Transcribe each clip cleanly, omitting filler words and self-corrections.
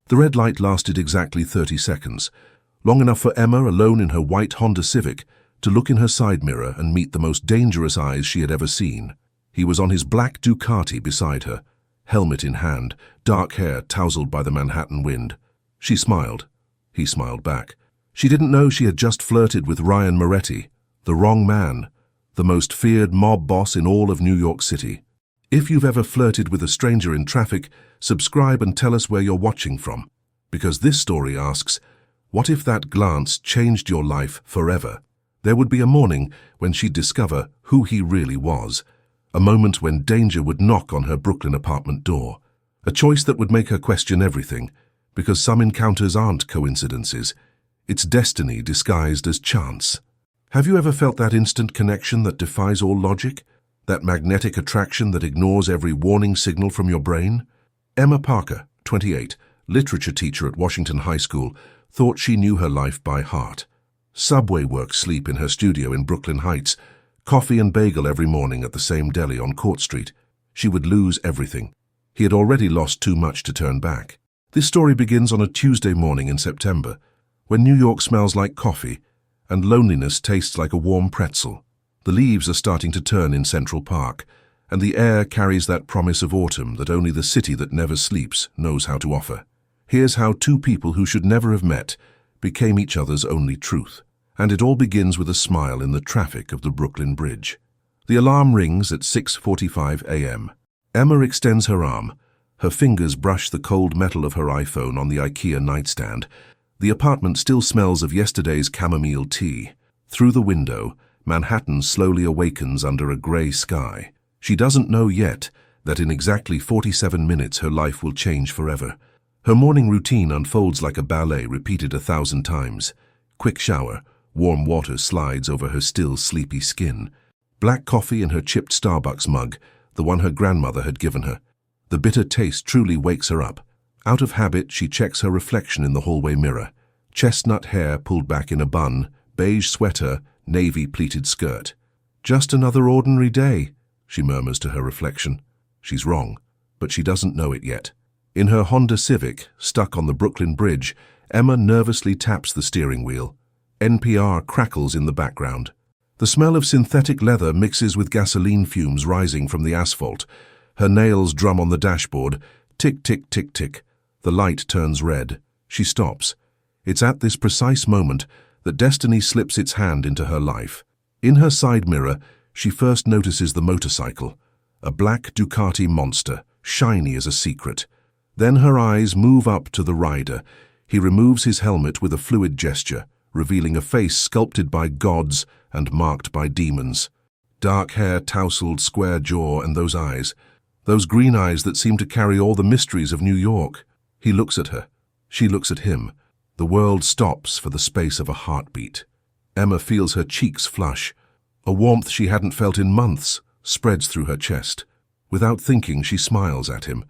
The red light lasted exactly 30 seconds, long enough for Emma, alone in her white Honda Civic, to look in her side mirror and meet the most dangerous eyes she had ever seen. He was on his black Ducati beside her, helmet in hand, dark hair tousled by the Manhattan wind. She smiled. He smiled back. She didn't know she had just flirted with Ryan Moretti, the wrong man, the most feared mob boss in all of New York City. If you've ever flirted with a stranger in traffic, subscribe and tell us where you're watching from. Because this story asks, what if that glance changed your life forever? There would be a morning when she'd discover who he really was. A moment when danger would knock on her Brooklyn apartment door. A choice that would make her question everything, because some encounters aren't coincidences. It's destiny disguised as chance. Have you ever felt that instant connection that defies all logic? That magnetic attraction that ignores every warning signal from your brain? Emma Parker, 28, literature teacher at Washington High School, thought she knew her life by heart. Subway work sleep in her studio in Brooklyn Heights, coffee and bagel every morning at the same deli on Court Street. She would lose everything. He had already lost too much to turn back. This story begins on a Tuesday morning in September, when New York smells like coffee and loneliness tastes like a warm pretzel. The leaves are starting to turn in Central Park, and the air carries that promise of autumn that only the city that never sleeps knows how to offer. Here's how two people who should never have met became each other's only truth. And it all begins with a smile in the traffic of the Brooklyn Bridge. The alarm rings at 6:45 a.m. Emma extends her arm. Her fingers brush the cold metal of her iPhone on the IKEA nightstand. The apartment still smells of yesterday's chamomile tea. Through the window, Manhattan slowly awakens under a grey sky. She doesn't know yet that in exactly 47 minutes her life will change forever. Her morning routine unfolds like a ballet repeated 1,000 times. Quick shower, warm water slides over her still sleepy skin. Black coffee in her chipped Starbucks mug, the one her grandmother had given her. The bitter taste truly wakes her up. Out of habit, she checks her reflection in the hallway mirror. Chestnut hair pulled back in a bun, beige sweater, navy pleated skirt. Just another ordinary day, she murmurs to her reflection. She's wrong, but she doesn't know it yet. In her Honda Civic, stuck on the Brooklyn Bridge, Emma nervously taps the steering wheel. NPR crackles in the background. The smell of synthetic leather mixes with gasoline fumes rising from the asphalt. Her nails drum on the dashboard. Tick, tick, tick, tick. The light turns red. She stops. It's at this precise moment that destiny slips its hand into her life. In her side mirror, she first notices the motorcycle, a black Ducati monster, shiny as a secret. Then her eyes move up to the rider. He removes his helmet with a fluid gesture, revealing a face sculpted by gods and marked by demons. Dark hair, tousled, square jaw, and those eyes. Those green eyes that seem to carry all the mysteries of New York. He looks at her. She looks at him. The world stops for the space of a heartbeat. Emma feels her cheeks flush. A warmth she hadn't felt in months spreads through her chest. Without thinking, she smiles at him.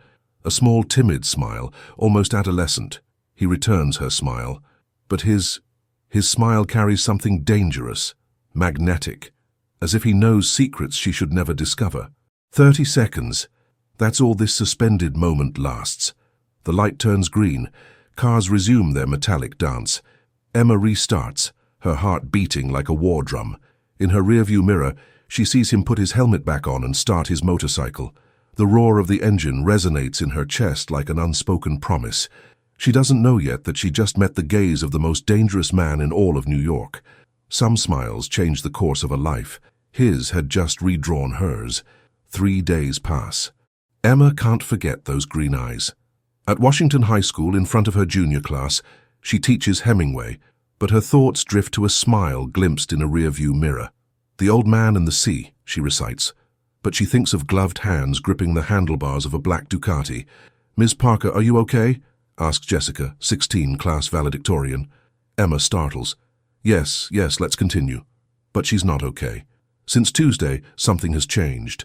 A small, timid smile, almost adolescent. He returns her smile. But his smile carries something dangerous, magnetic, as if he knows secrets she should never discover. 30 seconds. That's all this suspended moment lasts. The light turns green. Cars resume their metallic dance. Emma restarts, her heart beating like a war drum. In her rearview mirror, she sees him put his helmet back on and start his motorcycle. The roar of the engine resonates in her chest like an unspoken promise. She doesn't know yet that she just met the gaze of the most dangerous man in all of New York. Some smiles change the course of a life. His had just redrawn hers. 3 days pass. Emma can't forget those green eyes. At Washington High School, in front of her junior class, she teaches Hemingway, but her thoughts drift to a smile glimpsed in a rearview mirror. The old man and the sea, she recites, but she thinks of gloved hands gripping the handlebars of a black Ducati. "Ms. Parker, are you okay?" asks Jessica, 16, class valedictorian. Emma startles. Yes, let's continue. But she's not okay. Since Tuesday, something has changed.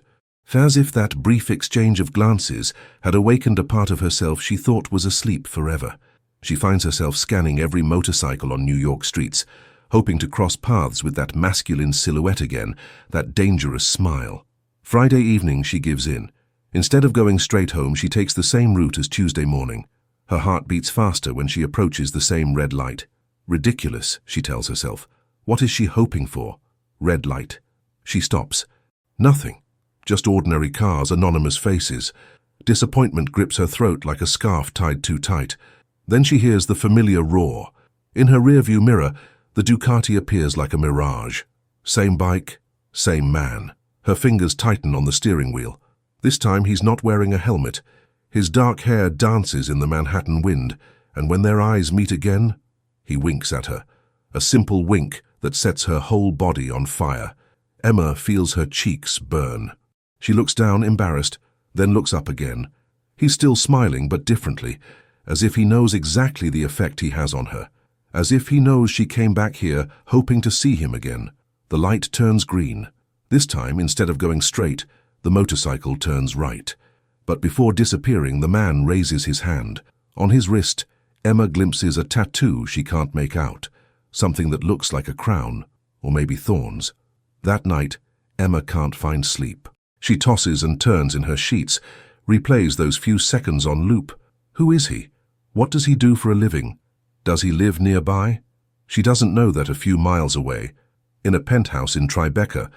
As if that brief exchange of glances had awakened a part of herself she thought was asleep forever. She finds herself scanning every motorcycle on New York streets, hoping to cross paths with that masculine silhouette again, that dangerous smile. Friday evening she gives in. Instead of going straight home, she takes the same route as Tuesday morning. Her heart beats faster when she approaches the same red light. Ridiculous, she tells herself. What is she hoping for? Red light. She stops. Nothing. Just ordinary cars, anonymous faces. Disappointment grips her throat like a scarf tied too tight. Then she hears the familiar roar. In her rearview mirror, the Ducati appears like a mirage. Same bike, same man. Her fingers tighten on the steering wheel. This time he's not wearing a helmet. His dark hair dances in the Manhattan wind, and when their eyes meet again, he winks at her. A simple wink that sets her whole body on fire. Emma feels her cheeks burn. She looks down, embarrassed, then looks up again. He's still smiling, but differently, as if he knows exactly the effect he has on her. As if he knows she came back here hoping to see him again. The light turns green. This time, instead of going straight, the motorcycle turns right. But before disappearing, the man raises his hand. On his wrist, Emma glimpses a tattoo she can't make out. Something that looks like a crown, or maybe thorns. That night, Emma can't find sleep. She tosses and turns in her sheets, replays those few seconds on loop. Who is he? What does he do for a living? Does he live nearby? She doesn't know that a few miles away, in a penthouse in Tribeca,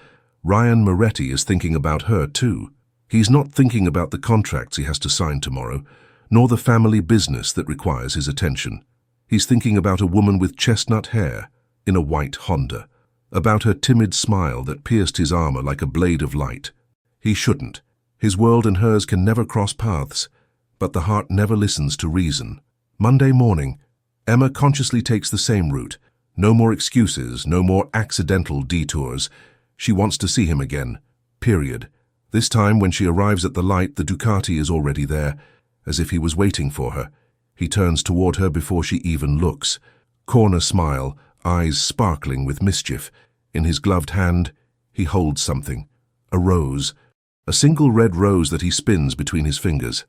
Ryan Moretti is thinking about her too. He's not thinking about the contracts he has to sign tomorrow, nor the family business that requires his attention. He's thinking about a woman with chestnut hair, in a white Honda, about her timid smile that pierced his armor like a blade of light. He shouldn't. His world and hers can never cross paths, but the heart never listens to reason. Monday morning, Emma consciously takes the same route. No more excuses, no more accidental detours. She wants to see him again. Period. This time, when she arrives at the light, the Ducati is already there, as if he was waiting for her. He turns toward her before she even looks. Corner smile, eyes sparkling with mischief. In his gloved hand, he holds something. A rose. A single red rose that he spins between his fingers.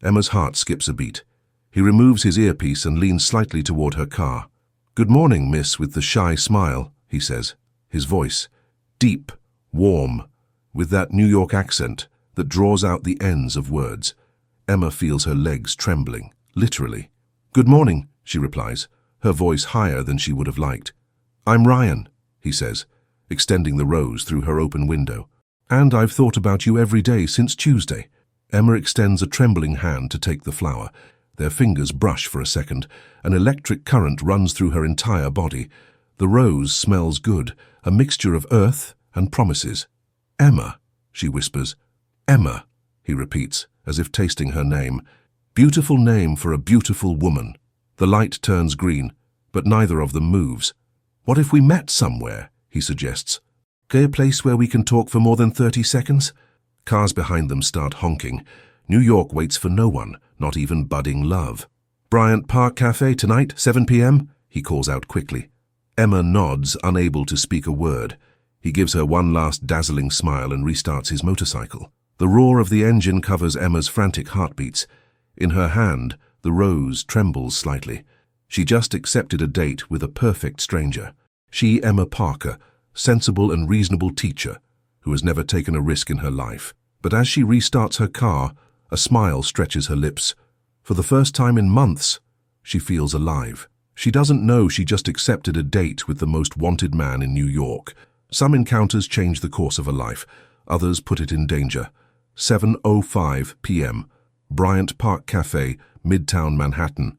Emma's heart skips a beat. He removes his earpiece and leans slightly toward her car. "Good morning, miss," with the shy smile, he says. His voice, deep, warm, with that New York accent that draws out the ends of words. Emma feels her legs trembling, literally. "Good morning," she replies, her voice higher than she would have liked. "I'm Ryan," he says, extending the rose through her open window. "And I've thought about you every day since Tuesday." Emma extends a trembling hand to take the flower. Their fingers brush for a second. An electric current runs through her entire body. The rose smells good, a mixture of earth and promises. "Emma," she whispers. "Emma," he repeats, as if tasting her name. Beautiful name for a beautiful woman. The light turns green, but neither of them moves. "What if we met somewhere?" he suggests. "A place where we can talk for more than 30 seconds? Cars behind them start honking. New York waits for no one, not even budding love. "Bryant Park Cafe tonight, 7 p.m., he calls out quickly. Emma nods, unable to speak a word. He gives her one last dazzling smile and restarts his motorcycle. The roar of the engine covers Emma's frantic heartbeats. In her hand, the rose trembles slightly. She just accepted a date with a perfect stranger. She, Emma Parker, sensible and reasonable teacher, who has never taken a risk in her life. But as she restarts her car, a smile stretches her lips. For the first time in months, she feels alive. She doesn't know she just accepted a date with the most wanted man in New York. Some encounters change the course of a life. Others put it in danger. 7:05 p.m. Bryant Park Cafe, Midtown Manhattan.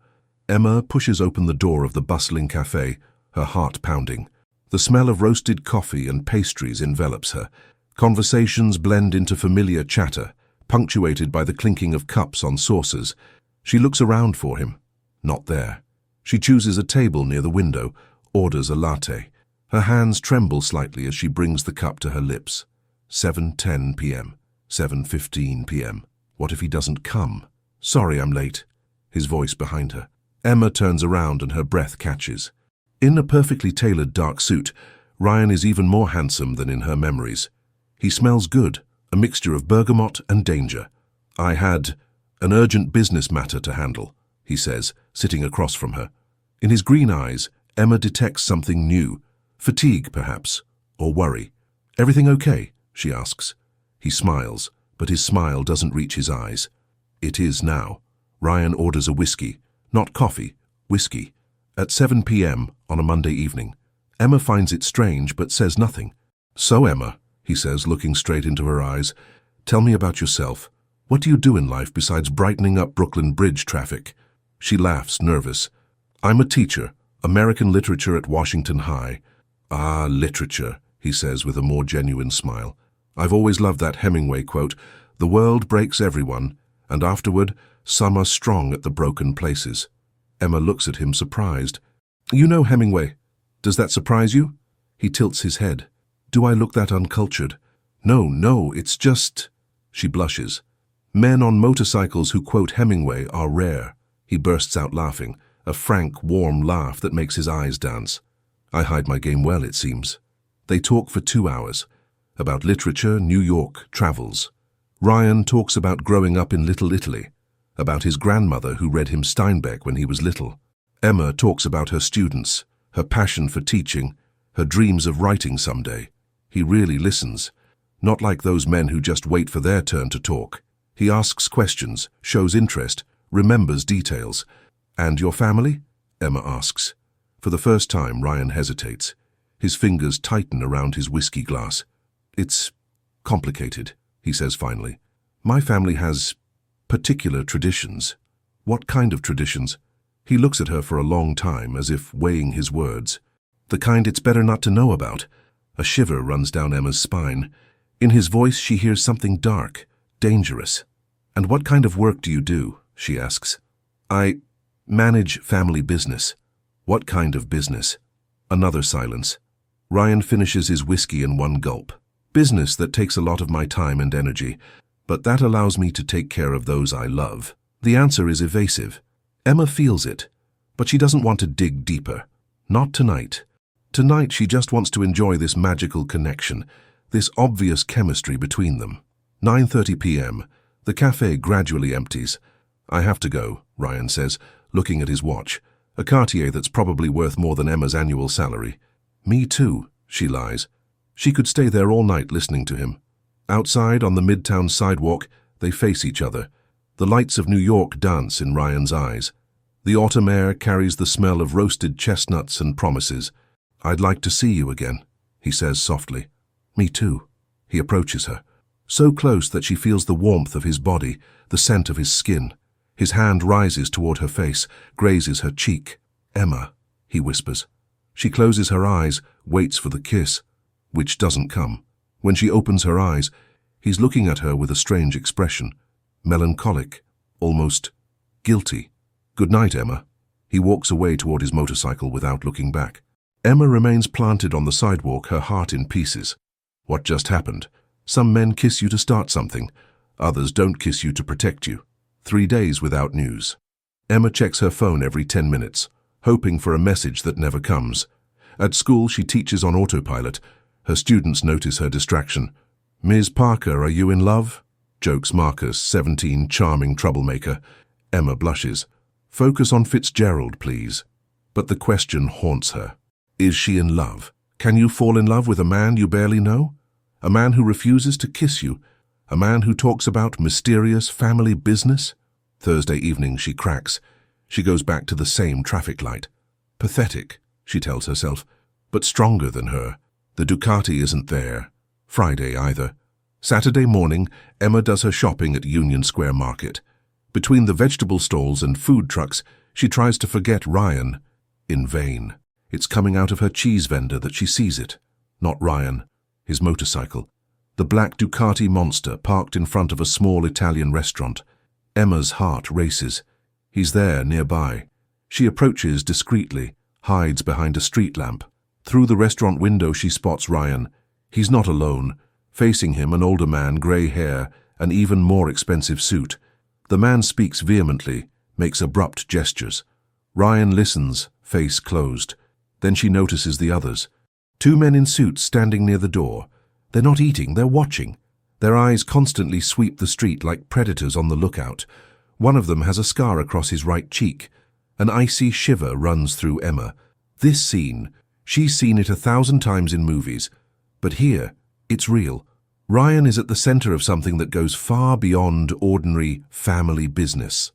Emma pushes open the door of the bustling cafe, her heart pounding. The smell of roasted coffee and pastries envelops her. Conversations blend into familiar chatter, punctuated by the clinking of cups on saucers. She looks around for him. Not there. She chooses a table near the window, orders a latte. Her hands tremble slightly as she brings the cup to her lips. 7:10 p.m. 7:15 p.m. What if he doesn't come? "Sorry, I'm late." His voice behind her. Emma turns around and her breath catches. In a perfectly tailored dark suit, Ryan is even more handsome than in her memories. He smells good, a mixture of bergamot and danger. "I had an urgent business matter to handle," he says, sitting across from her. In his green eyes, Emma detects something new. Fatigue, perhaps, or worry. "Everything okay?" she asks. He smiles, but his smile doesn't reach his eyes. It is now. Ryan orders a whiskey, Not coffee, whiskey. At 7 p.m. on a Monday evening. Emma finds it strange but says nothing. "So, Emma," he says, looking straight into her eyes, "tell me about yourself. What do you do in life besides brightening up Brooklyn Bridge traffic?" She laughs, nervous. "I'm a teacher, American literature at Washington High." "Ah, literature," he says with a more genuine smile. "I've always loved that Hemingway quote, 'The world breaks everyone, and afterward, some are strong at the broken places.'" Emma looks at him surprised. "You know Hemingway. Does that surprise you?" He tilts his head. "Do I look that uncultured?" No, it's just—" She blushes. "Men on motorcycles who quote Hemingway are rare." He bursts out laughing, a frank, warm laugh that makes his eyes dance. I hide my game well, it seems. They talk for 2 hours. About literature, New York, travels. Ryan talks about growing up in Little Italy, about his grandmother who read him Steinbeck when he was little. Emma talks about her students, her passion for teaching, her dreams of writing someday. He really listens. Not like those men who just wait for their turn to talk. He asks questions, shows interest, remembers details. "And your family?" Emma asks. For the first time, Ryan hesitates. His fingers tighten around his whiskey glass. "It's complicated," he says finally. "My family has particular traditions." "What kind of traditions?" He looks at her for a long time, as if weighing his words. "The kind it's better not to know about." A shiver runs down Emma's spine. In his voice she hears something dark, dangerous. "And what kind of work do you do?" she asks. "I manage family business." "What kind of business?" Another silence. Ryan finishes his whiskey in one gulp. "Business that takes a lot of my time and energy, but that allows me to take care of those I love." The answer is evasive. Emma feels it, but she doesn't want to dig deeper. Not tonight. Tonight she just wants to enjoy this magical connection, this obvious chemistry between them. 9:30 p.m. The cafe gradually empties. "I have to go," Ryan says, looking at his watch. A Cartier that's probably worth more than Emma's annual salary. "Me too," she lies. She could stay there all night listening to him. Outside on the Midtown sidewalk, they face each other. The lights of New York dance in Ryan's eyes. The autumn air carries the smell of roasted chestnuts and promises. "I'd like to see you again," he says softly. "Me too." He approaches her, so close that she feels the warmth of his body, the scent of his skin. His hand rises toward her face, grazes her cheek. "Emma," he whispers. She closes her eyes, waits for the kiss, which doesn't come. When she opens her eyes, he's looking at her with a strange expression. Melancholic, almost guilty. "Good night, Emma." He walks away toward his motorcycle without looking back. Emma remains planted on the sidewalk, her heart in pieces. What just happened? Some men kiss you to start something. Others don't kiss you to protect you. 3 days without news. Emma checks her phone every 10 minutes, hoping for a message that never comes. At school, she teaches on autopilot. Her students notice her distraction. "Ms. Parker, are you in love?" jokes Marcus, 17, charming troublemaker. Emma blushes. "Focus on Fitzgerald, please." But the question haunts her. Is she in love? Can you fall in love with a man you barely know? A man who refuses to kiss you? A man who talks about mysterious family business? Thursday evening she cracks. She goes back to the same traffic light. Pathetic, she tells herself, but stronger than her. The Ducati isn't there. Friday either. Saturday morning, Emma does her shopping at Union Square Market. Between the vegetable stalls and food trucks, she tries to forget Ryan. In vain. It's coming out of her cheese vendor that she sees it. Not Ryan. His motorcycle. The black Ducati monster parked in front of a small Italian restaurant. Emma's heart races. He's there, nearby. She approaches discreetly, hides behind a street lamp. Through the restaurant window she spots Ryan. He's not alone. Facing him, an older man, grey hair, an even more expensive suit. The man speaks vehemently, makes abrupt gestures. Ryan listens, face closed. Then she notices the others. 2 men in suits standing near the door. They're not eating, they're watching. Their eyes constantly sweep the street like predators on the lookout. One of them has a scar across his right cheek. An icy shiver runs through Emma. This scene, she's seen it 1,000 times in movies. But here, it's real. Ryan is at the center of something that goes far beyond ordinary family business.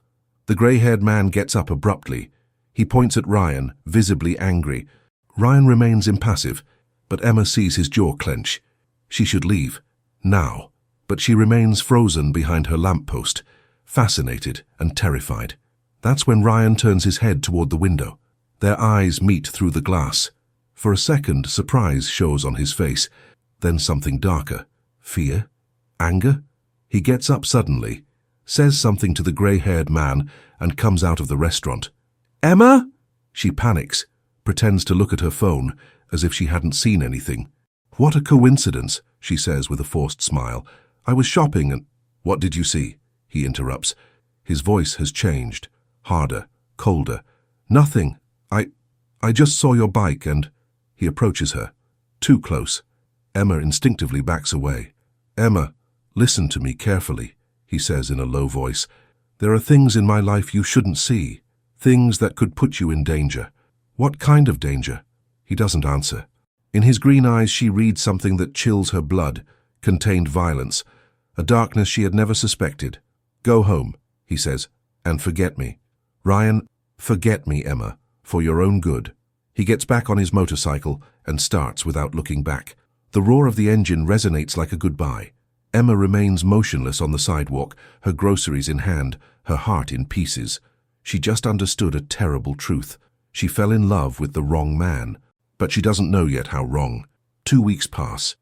The grey-haired man gets up abruptly. He points at Ryan, visibly angry. Ryan remains impassive, but Emma sees his jaw clench. She should leave, now, but she remains frozen behind her lamppost, fascinated and terrified. That's when Ryan turns his head toward the window. Their eyes meet through the glass. For a second, surprise shows on his face, then something darker. Fear? Anger? He gets up suddenly, says something to the grey-haired man, and comes out of the restaurant. "Emma?" She panics, pretends to look at her phone, as if she hadn't seen anything. "What a coincidence," she says with a forced smile. "I was shopping and—" "What did you see?" he interrupts. His voice has changed, harder, colder. "Nothing. I just saw your bike and—" He approaches her. Too close. Emma instinctively backs away. "Emma, listen to me carefully," he says in a low voice. "There are things in my life you shouldn't see. Things that could put you in danger." "What kind of danger?" He doesn't answer. In his green eyes she reads something that chills her blood, contained violence, a darkness she had never suspected. "Go home," he says, "and forget me. Ryan, forget me, Emma, for your own good." He gets back on his motorcycle and starts without looking back. The roar of the engine resonates like a goodbye. Emma remains motionless on the sidewalk, her groceries in hand, her heart in pieces. She just understood a terrible truth. She fell in love with the wrong man, but she doesn't know yet how wrong. 2 weeks pass.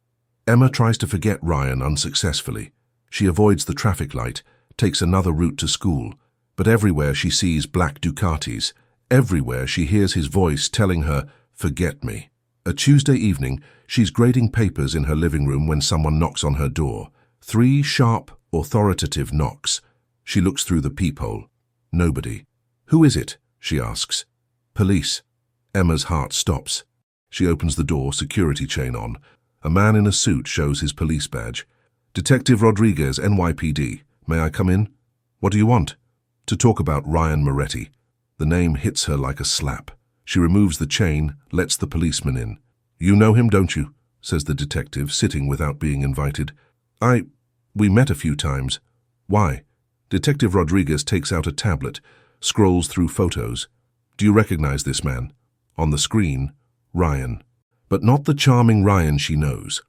Emma tries to forget Ryan unsuccessfully. She avoids the traffic light, takes another route to school, but everywhere she sees black Ducatis. Everywhere she hears his voice telling her, "Forget me." A Tuesday evening, she's grading papers in her living room when someone knocks on her door. 3 sharp, authoritative knocks. She looks through the peephole. Nobody. "Who is it?" she asks. "Police." Emma's heart stops. She opens the door, security chain on. A man in a suit shows his police badge. "Detective Rodriguez, NYPD. May I come in?" "What do you want?" "To talk about Ryan Moretti." The name hits her like a slap. She removes the chain, lets the policeman in. "You know him, don't you?" says the detective, sitting without being invited. We met a few times." "Why?" Detective Rodriguez takes out a tablet, scrolls through photos. "Do you recognize this man?" On the screen, Ryan. But not the charming Ryan she knows.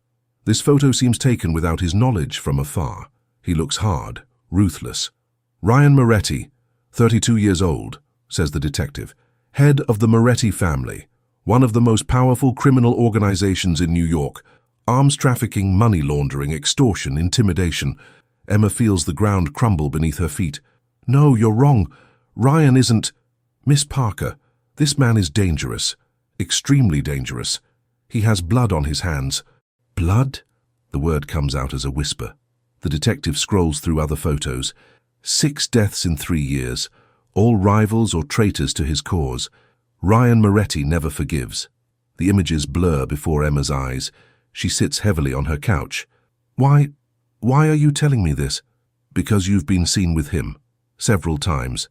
This photo seems taken without his knowledge from afar. He looks hard, ruthless. "Ryan Moretti, 32 years old," says the detective. "Head of the Moretti family, one of the most powerful criminal organizations in New York. Arms trafficking, money laundering, extortion, intimidation." Emma feels the ground crumble beneath her feet. "No, you're wrong. Ryan isn't—" "Miss Parker, this man is dangerous. Extremely dangerous. He has blood on his hands." "Blood?" The word comes out as a whisper. The detective scrolls through other photos. 6 deaths in 3 years. All rivals or traitors to his cause. Ryan Moretti never forgives. The images blur before Emma's eyes. She sits heavily on her couch. Why are you telling me this?" "Because you've been seen with him. Several times.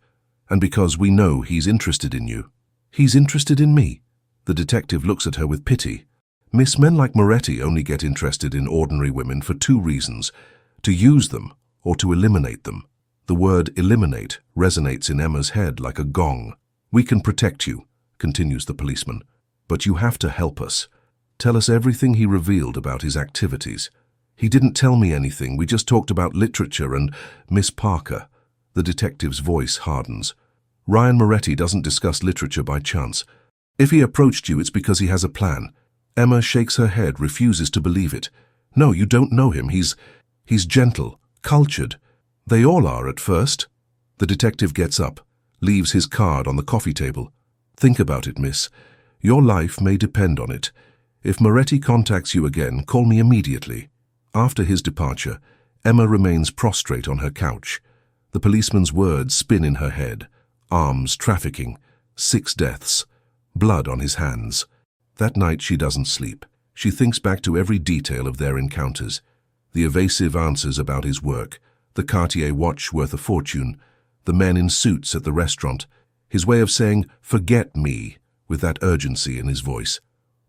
And because we know he's interested in you." "He's interested in me?" The detective looks at her with pity. "Miss, men like Moretti only get interested in ordinary women for 2 reasons. To use them or to eliminate them." The word eliminate resonates in Emma's head like a gong. "We can protect you," continues the policeman, "but you have to help us. Tell us everything he revealed about his activities." "He didn't tell me anything. We just talked about literature and Miss Parker." The detective's voice hardens. "Ryan Moretti doesn't discuss literature by chance. If he approached you, it's because he has a plan." Emma shakes her head, refuses to believe it. "No, you don't know him. He's gentle, cultured. They all are at first." The detective gets up, leaves his card on the coffee table. "Think about it, miss. Your life may depend on it. If Moretti contacts you again, call me immediately." After his departure, Emma remains prostrate on her couch. The policeman's words spin in her head. Arms trafficking, 6 deaths, blood on his hands. That night she doesn't sleep. She thinks back to every detail of their encounters. The evasive answers about his work, the Cartier watch worth a fortune, the men in suits at the restaurant, his way of saying, "Forget me," with that urgency in his voice.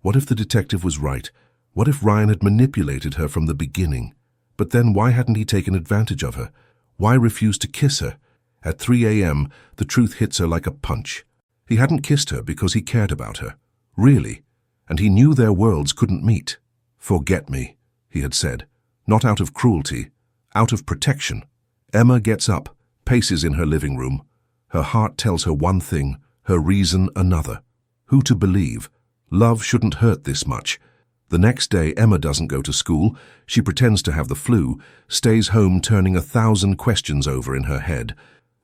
What if the detective was right? What if Ryan had manipulated her from the beginning? But then why hadn't he taken advantage of her? Why refuse to kiss her? At 3 a.m., the truth hits her like a punch. He hadn't kissed her because he cared about her. Really. And he knew their worlds couldn't meet. "Forget me," he had said. Not out of cruelty, out of protection. Emma gets up, paces in her living room. Her heart tells her one thing, her reason another. Who to believe? Love shouldn't hurt this much. The next day, Emma doesn't go to school. She pretends to have the flu, stays home turning 1,000 questions over in her head.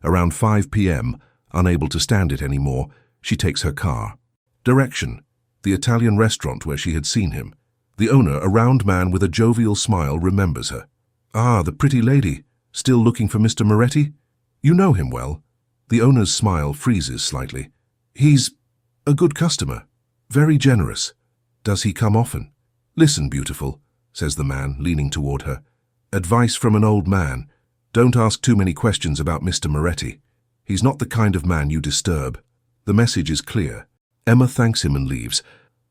Around 5 p.m., unable to stand it anymore, she takes her car. Direction: the Italian restaurant where she had seen him. The owner, a round man with a jovial smile, remembers her. "Ah, the pretty lady. Still looking for Mr. Moretti? You know him well." The owner's smile freezes slightly. "He's a good customer. Very generous. Does he come often?" "Listen, beautiful," says the man, leaning toward her. "Advice from an old man. Don't ask too many questions about Mr. Moretti. He's not the kind of man you disturb." The message is clear. Emma thanks him and leaves.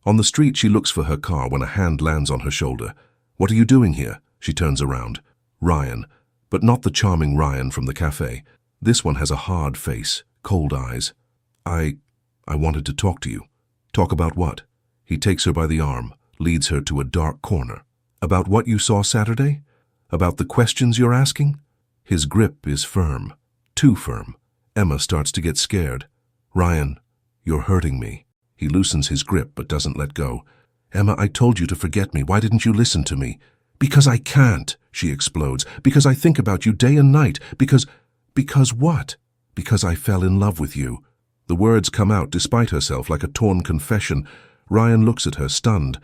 On the street, she looks for her car when a hand lands on her shoulder. "What are you doing here?" She turns around. Ryan, but not the charming Ryan from the cafe. This one has a hard face, cold eyes. I wanted to talk to you." "Talk about what?" He takes her by the arm, leads her to a dark corner. "About what you saw Saturday? About the questions you're asking?" His grip is firm, too firm. Emma starts to get scared. "Ryan, you're hurting me." He loosens his grip but doesn't let go. "Emma, I told you to forget me. Why didn't you listen to me?" "Because I can't," she explodes. "Because I think about you day and night. Because what?" "Because I fell in love with you." The words come out despite herself like a torn confession. Ryan looks at her, stunned.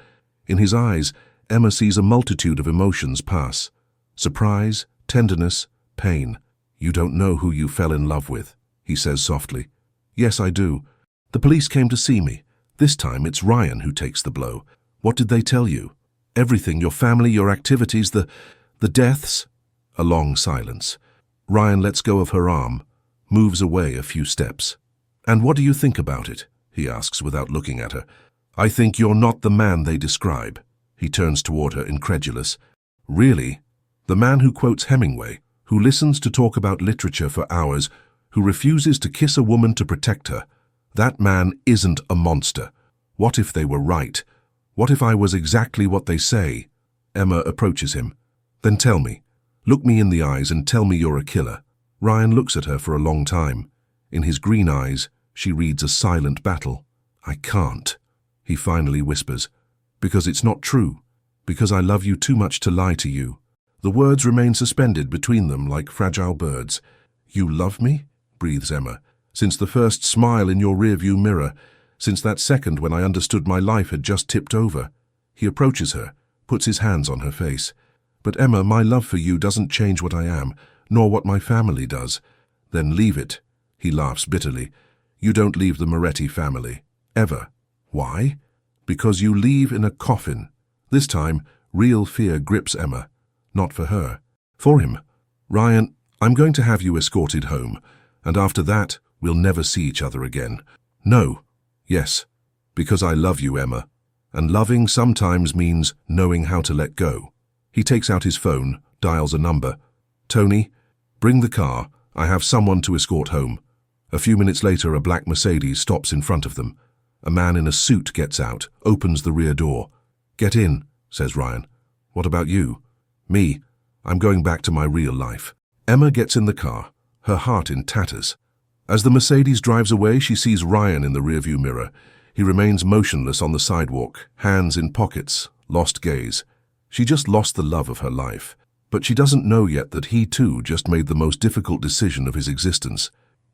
In his eyes, Emma sees a multitude of emotions pass. Surprise, tenderness, pain. "You don't know who you fell in love with," he says softly. "Yes, I do. The police came to see me. This time it's Ryan who takes the blow." "What did they tell you?" "Everything, your family, your activities, the deaths." A long silence. Ryan lets go of her arm, moves away a few steps. "And what do you think about it?" he asks without looking at her. "I think you're not the man they describe." He turns toward her, incredulous. "Really? The man who quotes Hemingway, who listens to talk about literature for hours, who refuses to kiss a woman to protect her. That man isn't a monster. What if they were right? What if I was exactly what they say?" Emma approaches him. "Then tell me. Look me in the eyes and tell me you're a killer." Ryan looks at her for a long time. In his green eyes, she reads a silent battle. "I can't," he finally whispers. "Because it's not true. Because I love you too much to lie to you." The words remain suspended between them like fragile birds. "You love me?" breathes Emma. "Since the first smile in your rearview mirror, since that second when I understood my life had just tipped over." He approaches her, puts his hands on her face. "But Emma, my love for you doesn't change what I am, nor what my family does." "Then leave it." He laughs bitterly. "You don't leave the Moretti family. Ever." "Why?" "Because you leave in a coffin." This time, real fear grips Emma. Not for her. For him. "Ryan, I'm going to have you escorted home, and after that, we'll never see each other again." "No." "Yes. Because I love you, Emma. And loving sometimes means knowing how to let go." He takes out his phone, dials a number. "Tony, bring the car. I have someone to escort home." A few minutes later, a black Mercedes stops in front of them. A man in a suit gets out, opens the rear door. "Get in," says Ryan. "What about you?" "Me. I'm going back to my real life." Emma gets in the car, her heart in tatters. As the Mercedes drives away, she sees Ryan in the rearview mirror. He remains motionless on the sidewalk, hands in pockets, lost gaze. She just lost the love of her life. But she doesn't know yet that he too just made the most difficult decision of his existence.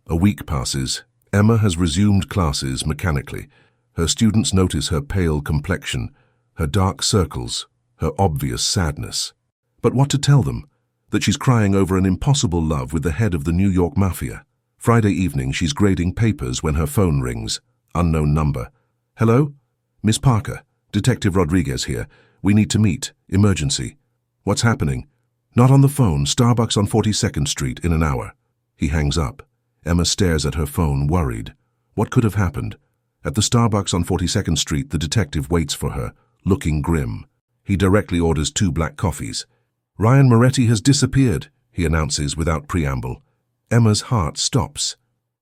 A week passes. Emma has resumed classes mechanically. Her students notice her pale complexion, her dark circles, her obvious sadness. But what to tell them? That she's crying over an impossible love with the head of the New York Mafia. Friday evening, she's grading papers when her phone rings. Unknown number. "Hello? Miss Parker, Detective Rodriguez here. We need to meet. Emergency." "What's happening?" "Not on the phone. Starbucks on 42nd Street in an hour." He hangs up. Emma stares at her phone, worried. What could have happened? At the Starbucks on 42nd Street, the detective waits for her, looking grim. He directly orders 2 black coffees. "Ryan Moretti has disappeared," he announces without preamble. Emma's heart stops.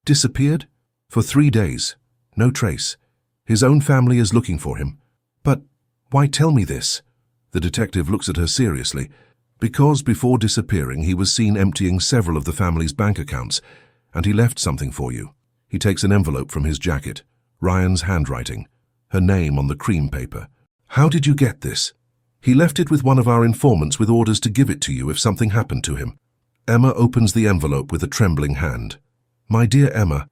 Disappeared? For 3 days. No trace. His own family is looking for him. But why tell me this? The detective looks at her seriously. Because before disappearing, he was seen emptying several of the family's bank accounts, and he left something for you. He takes an envelope from his jacket. Ryan's handwriting. Her name on the cream paper. How did you get this? He left it with one of our informants with orders to give it to you if something happened to him. Emma opens the envelope with a trembling hand. My dear Emma,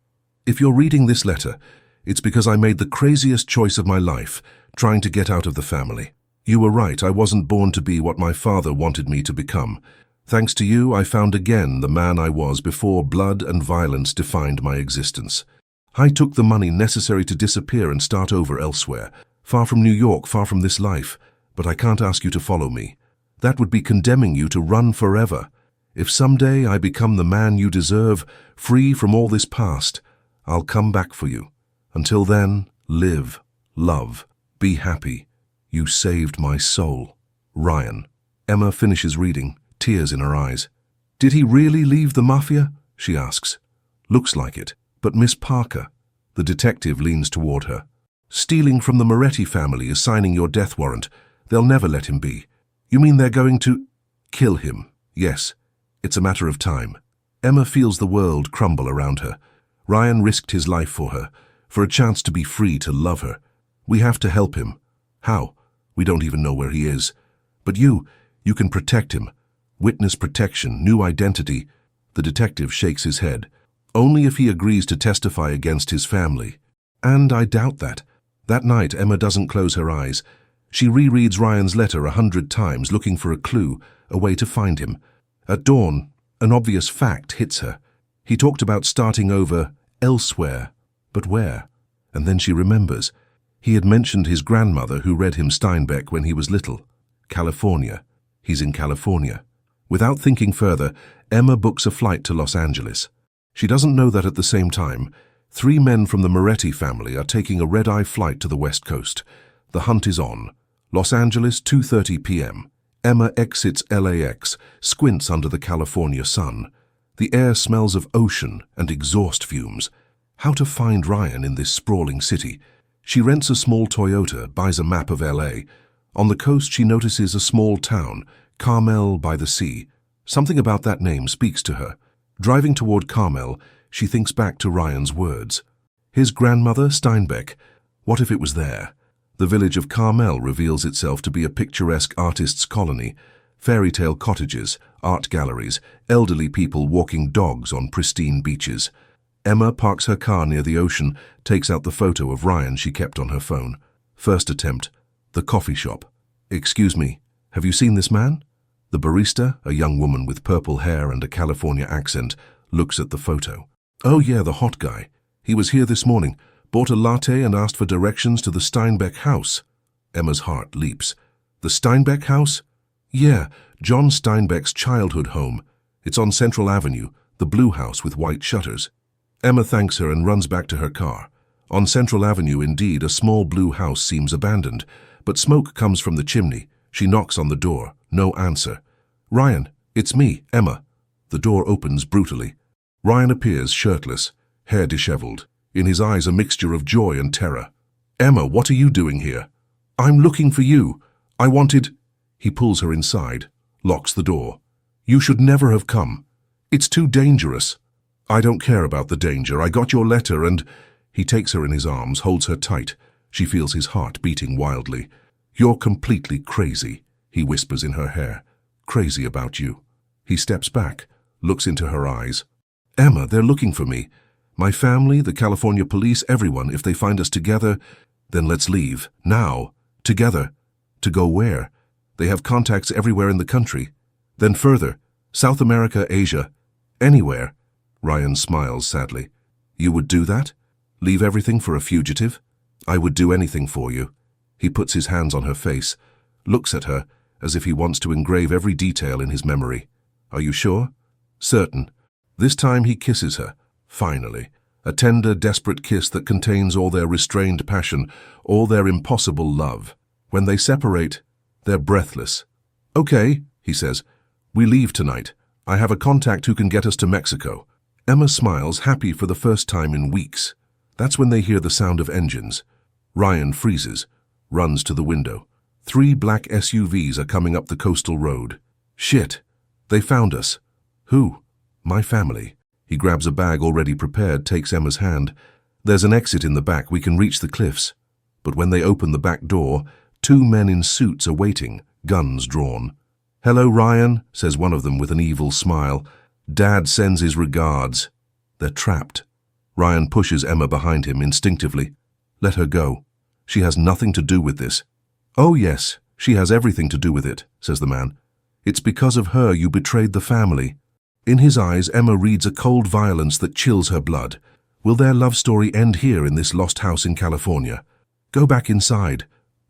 if you're reading this letter, it's because I made the craziest choice of my life, trying to get out of the family. You were right, I wasn't born to be what my father wanted me to become. Thanks to you, I found again the man I was before blood and violence defined my existence. I took the money necessary to disappear and start over elsewhere, far from New York, far from this life, but I can't ask you to follow me. That would be condemning you to run forever. If someday I become the man you deserve, free from all this past, I'll come back for you. Until then, live, love, be happy. You saved my soul. Ryan. Emma finishes reading, tears in her eyes. Did he really leave the Mafia? She asks. Looks like it. But Miss Parker. The detective leans toward her. Stealing from the Moretti family is signing your death warrant. They'll never let him be. You mean they're going to kill him? Yes. It's a matter of time. Emma feels the world crumble around her. Ryan risked his life for her, for a chance to be free to love her. We have to help him. How? We don't even know where he is. But you can protect him. Witness protection, new identity. The detective shakes his head. Only if he agrees to testify against his family. And I doubt that. That night, Emma doesn't close her eyes. She rereads Ryan's letter 100 times, looking for a clue, a way to find him. At dawn, an obvious fact hits her. He talked about starting over elsewhere. But where? And then she remembers. He had mentioned his grandmother who read him Steinbeck when he was little. California. He's in California. Without thinking further, Emma books a flight to Los Angeles. She doesn't know that at the same time, 3 men from the Moretti family are taking a red-eye flight to the West Coast. The hunt is on. Los Angeles, 2:30 p.m. Emma exits LAX, squints under the California sun. The air smells of ocean and exhaust fumes. How to find Ryan in this sprawling city? She rents a small Toyota, buys a map of LA. On the coast she notices a small town, Carmel by the sea. Something about that name speaks to her. Driving toward Carmel, she thinks back to Ryan's words. His grandmother, Steinbeck. What if it was there? The village of Carmel reveals itself to be a picturesque artist's colony. Fairy tale cottages, art galleries, elderly people walking dogs on pristine beaches. Emma parks her car near the ocean, takes out the photo of Ryan she kept on her phone. First attempt. The coffee shop. Excuse me, have you seen this man? The barista, a young woman with purple hair and a California accent, looks at the photo. Oh yeah, the hot guy. He was here this morning, bought a latte and asked for directions to the Steinbeck house. Emma's heart leaps. The Steinbeck house? Yeah, John Steinbeck's childhood home. It's on Central Avenue, the blue house with white shutters. Emma thanks her and runs back to her car. On Central Avenue, indeed, a small blue house seems abandoned, but smoke comes from the chimney. She knocks on the door. No answer. Ryan, it's me, Emma. The door opens brutally. Ryan appears shirtless, hair disheveled. In his eyes a mixture of joy and terror. Emma, what are you doing here? I'm looking for you. I wanted... He pulls her inside, locks the door. You should never have come. It's too dangerous. I don't care about the danger. I got your letter and... He takes her in his arms, holds her tight. She feels his heart beating wildly. You're completely crazy, he whispers in her hair. Crazy about you. He steps back, looks into her eyes. Emma, they're looking for me. My family, the California police, everyone. If they find us together, then let's leave. Now. Together. To go where? They have contacts everywhere in the country. Then further. South America, Asia. Anywhere. Ryan smiles sadly. You would do that? Leave everything for a fugitive? I would do anything for you. He puts his hands on her face, looks at her as if he wants to engrave every detail in his memory. Are you sure? Certain. This time he kisses her, finally. A tender, desperate kiss that contains all their restrained passion, all their impossible love. When they separate, they're breathless. Okay, he says. We leave tonight. I have a contact who can get us to Mexico. Emma smiles, happy for the first time in weeks. That's when they hear the sound of engines. Ryan freezes, runs to the window. 3 black SUVs are coming up the coastal road. Shit! They found us. Who? My family. He grabs a bag already prepared, takes Emma's hand. There's an exit in the back, we can reach the cliffs. But when they open the back door, 2 men in suits are waiting, guns drawn. "Hello, Ryan," says one of them with an evil smile. "Dad sends his regards." They're trapped. Ryan pushes Emma behind him instinctively. "Let her go. She has nothing to do with this." "Oh yes, she has everything to do with it," says the man. "It's because of her you betrayed the family." In his eyes, Emma reads a cold violence that chills her blood. Will their love story end here in this lost house in California? "Go back inside,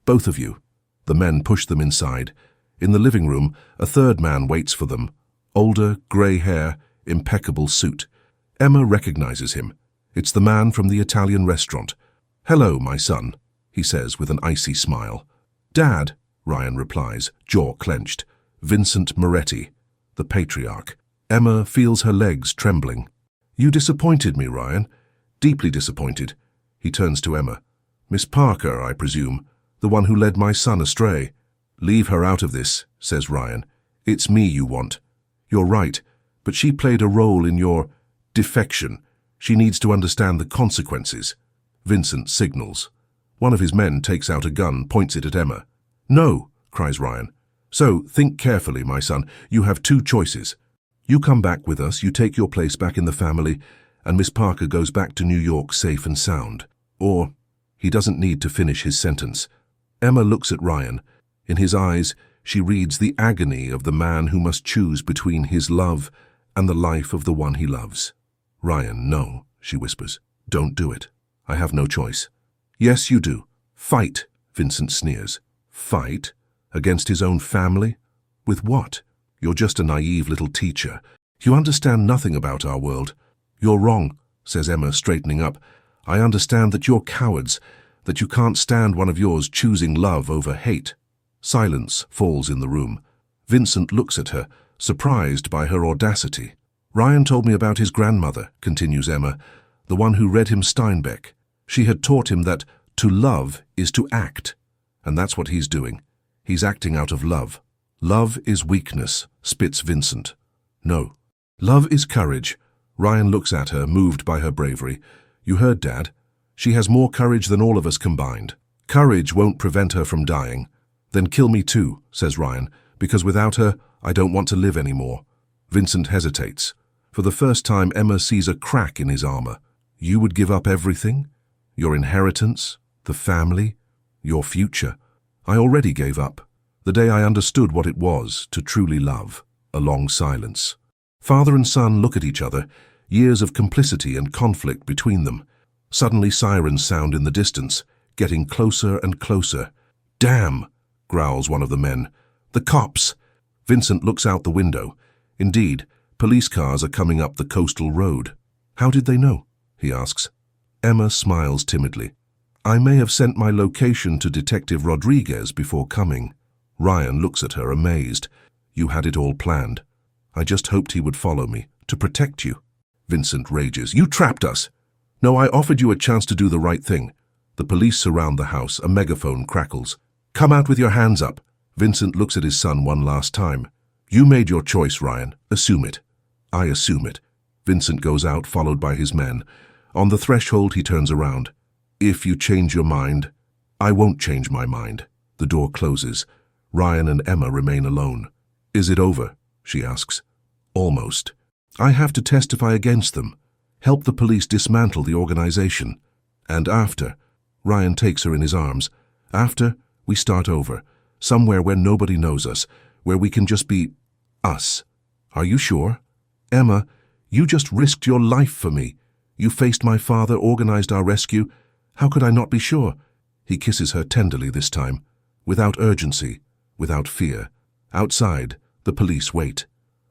both of you." The men push them inside. In the living room, a third man waits for them. Older, grey hair, impeccable suit. Emma recognizes him. It's the man from the Italian restaurant. "Hello, my son," he says with an icy smile. "Dad," Ryan replies, jaw clenched. Vincent Moretti, the patriarch. Emma feels her legs trembling. "You disappointed me, Ryan. Deeply disappointed." He turns to Emma. "Miss Parker, I presume, the one who led my son astray." "Leave her out of this," says Ryan. "It's me you want." "You're right, but she played a role in your defection. She needs to understand the consequences." Vincent signals. One of his men takes out a gun, points it at Emma. "No," cries Ryan. "So, think carefully, my son. You have 2 choices. You come back with us, you take your place back in the family, and Miss Parker goes back to New York safe and sound. Or, he doesn't need to finish his sentence." Emma looks at Ryan. In his eyes, she reads the agony of the man who must choose between his love and the life of the one he loves. "Ryan, no," she whispers. "Don't do it. I have no choice." "Yes, you do. Fight," Vincent sneers. "Fight? Against his own family? With what? You're just a naive little teacher. You understand nothing about our world." "You're wrong," says Emma, straightening up. "I understand that you're cowards, that you can't stand one of yours choosing love over hate." Silence falls in the room. Vincent looks at her, surprised by her audacity. "Ryan told me about his grandmother," continues Emma, "the one who read him Steinbeck. She had taught him that to love is to act, and that's what he's doing. He's acting out of love." "Love is weakness," spits Vincent. "No. Love is courage." Ryan looks at her, moved by her bravery. "You heard, Dad. She has more courage than all of us combined. Courage won't prevent her from dying." "Then kill me too," says Ryan, "because without her, I don't want to live anymore." Vincent hesitates. For the first time, Emma sees a crack in his armor. "You would give up everything? Your inheritance? The family? Your future?" "I already gave up. The day I understood what it was to truly love." A long silence. Father and son look at each other, years of complicity and conflict between them. Suddenly sirens sound in the distance, getting closer and closer. "Damn!" growls one of the men. "The cops!" Vincent looks out the window. Indeed, police cars are coming up the coastal road. "How did they know?" he asks. Emma smiles timidly. "I may have sent my location to Detective Rodriguez before coming." Ryan looks at her amazed. "You had it all planned." "I just hoped he would follow me, to protect you." Vincent rages. "You trapped us!" "No, I offered you a chance to do the right thing." The police surround the house. A megaphone crackles. "Come out with your hands up." Vincent looks at his son one last time. "You made your choice, Ryan. Assume it." "I assume it." Vincent goes out, followed by his men. On the threshold, he turns around. "If you change your mind." "I won't change my mind." The door closes. Ryan and Emma remain alone. "Is it over?" she asks. "Almost. I have to testify against them, help the police dismantle the organization. And after," Ryan takes her in his arms, "after, we start over, somewhere where nobody knows us, where we can just be us." "Are you sure?" "Emma, you just risked your life for me. You faced my father, organized our rescue. How could I not be sure?" He kisses her tenderly this time, without urgency, without fear. Outside, the police wait.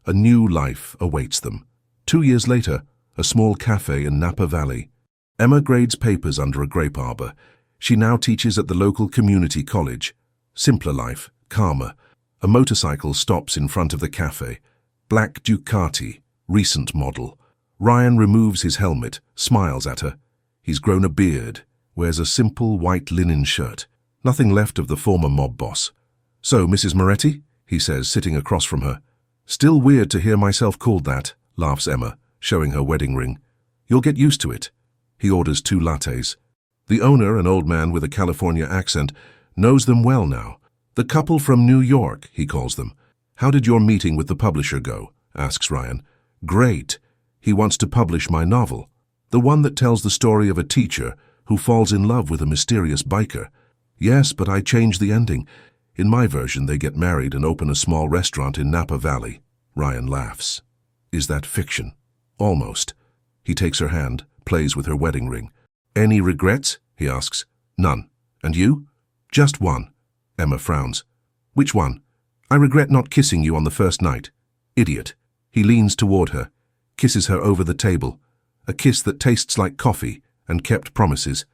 A new life awaits them. 2 years later, a small cafe in Napa Valley. Emma grades papers under a grape arbor. She now teaches at the local community college. Simpler life, calmer. A motorcycle stops in front of the cafe. Black Ducati, recent model. Ryan removes his helmet, smiles at her. He's grown a beard, wears a simple white linen shirt. Nothing left of the former mob boss. "So, Mrs. Moretti?" he says, sitting across from her. "Still weird to hear myself called that," laughs Emma, showing her wedding ring. "You'll get used to it." He orders 2 lattes. The owner, an old man with a California accent, knows them well now. "The couple from New York," he calls them. "How did your meeting with the publisher go?" asks Ryan. "Great. He wants to publish my novel. The one that tells the story of a teacher who falls in love with a mysterious biker. Yes, but I changed the ending. In my version, they get married and open a small restaurant in Napa Valley." Ryan laughs. "Is that fiction?" "Almost." He takes her hand, plays with her wedding ring. "Any regrets?" he asks. "None. And you?" "Just one." Emma frowns. "Which one?" "I regret not kissing you on the first night." "Idiot." He leans toward her, kisses her over the table, a kiss that tastes like coffee and kept promises.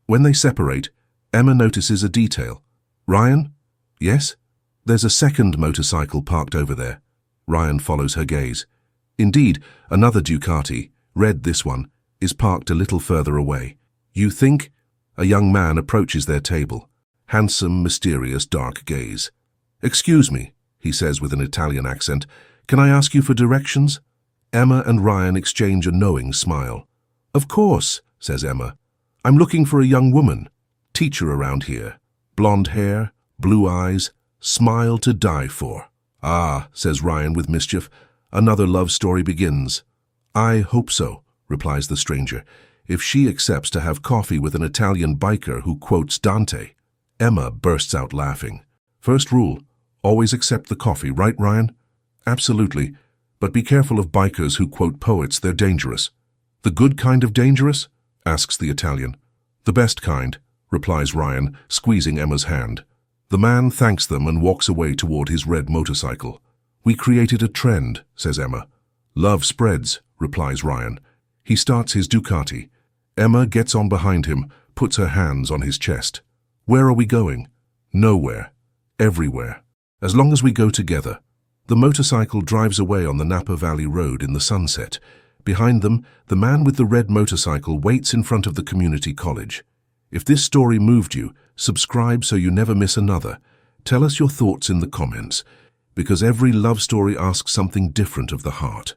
When they separate, Emma notices a detail. "Ryan?" "Yes?" "There's a second motorcycle parked over there." Ryan follows her gaze. Indeed, another Ducati, red this one, is parked a little further away. "You think?" A young man approaches their table. Handsome, mysterious, dark gaze. "Excuse me," he says with an Italian accent. "Can I ask you for directions?" Emma and Ryan exchange a knowing smile. "Of course," says Emma. "I'm looking for a young woman. Teacher around here. Blonde hair, blue eyes, smile to die for." "Ah," says Ryan with mischief. "Another love story begins." "I hope so," replies the stranger, "if she accepts to have coffee with an Italian biker who quotes Dante." Emma bursts out laughing. "First rule, always accept the coffee, right, Ryan?" "Absolutely, but be careful of bikers who quote poets, they're dangerous." "The good kind of dangerous?" asks the Italian. "The best kind," replies Ryan, squeezing Emma's hand. The man thanks them and walks away toward his red motorcycle. "We created a trend," says Emma. "Love spreads," replies Ryan. He starts his Ducati. Emma gets on behind him, puts her hands on his chest. "Where are we going?" "Nowhere. Everywhere. As long as we go together." The motorcycle drives away on the Napa Valley Road in the sunset. Behind them, the man with the red motorcycle waits in front of the community college. If this story moved you, subscribe so you never miss another. Tell us your thoughts in the comments, because every love story asks something different of the heart.